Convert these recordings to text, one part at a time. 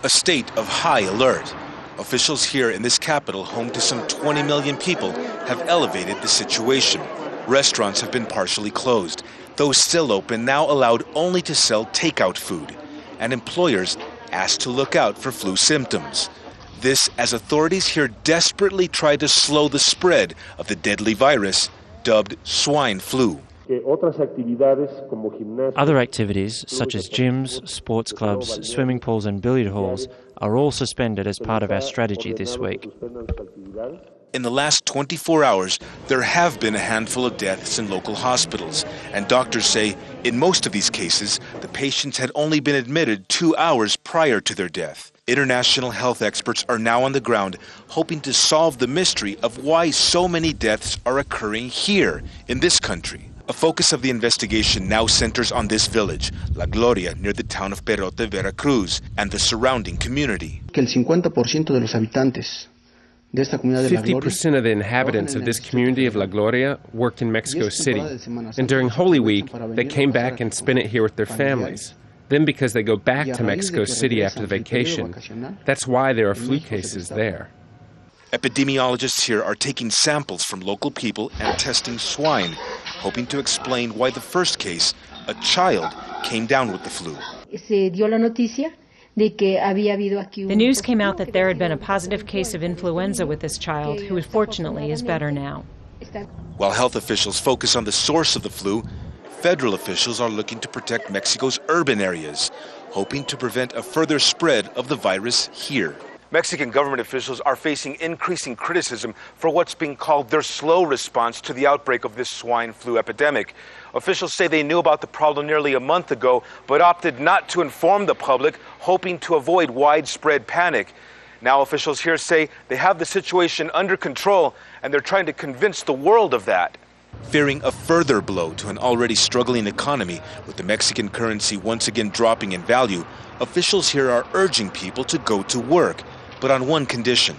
a state of high alert. Officials here in this capital, home to some 20 million people, have elevated the situation. Restaurants have been partially closed. Those still open now allowed only to sell takeout food. And employers asked to look out for flu symptoms. This as authorities here desperately try to slow the spread of the deadly virus dubbed swine flu. Other activities, such as gyms, sports clubs, swimming pools and billiard halls, are all suspended as part of our strategy this week. In the last 24 hours, there have been a handful of deaths in local hospitals, and doctors say in most of these cases, the patients had only been admitted 2 hours prior to their death. International health experts are now on the ground, hoping to solve the mystery of why so many deaths are occurring here, in this country. A focus of the investigation now centers on this village, La Gloria, near the town of Perote, Veracruz, and the surrounding community. 50% of the inhabitants of this community of La Gloria worked in Mexico City, and during Holy Week, they came back and spent it here with their families. Then because they go back to Mexico City after the vacation, that's why there are flu cases there. Epidemiologists here are taking samples from local people and testing swine, hoping to explain why the first case, a child, came down with the flu. The news came out that there had been a positive case of influenza with this child, who fortunately is better now. While health officials focus on the source of the flu, federal officials are looking to protect Mexico's urban areas, hoping to prevent a further spread of the virus here. Mexican government officials are facing increasing criticism for what's being called their slow response to the outbreak of this swine flu epidemic. Officials say they knew about the problem nearly a month ago, but opted not to inform the public, hoping to avoid widespread panic. Now officials here say they have the situation under control, and they're trying to convince the world of that. Fearing a further blow to an already struggling economy, with the Mexican currency once again dropping in value, officials here are urging people to go to work, but on one condition.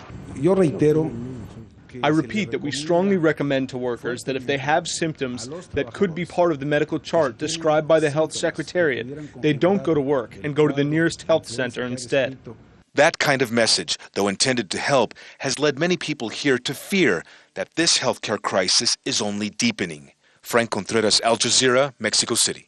I repeat that we strongly recommend to workers that if they have symptoms that could be part of the medical chart described by the health secretariat, they don't go to work and go to the nearest health center instead. That kind of message, though intended to help, has led many people here to fear that this healthcare crisis is only deepening. Frank Contreras, Al Jazeera, Mexico City.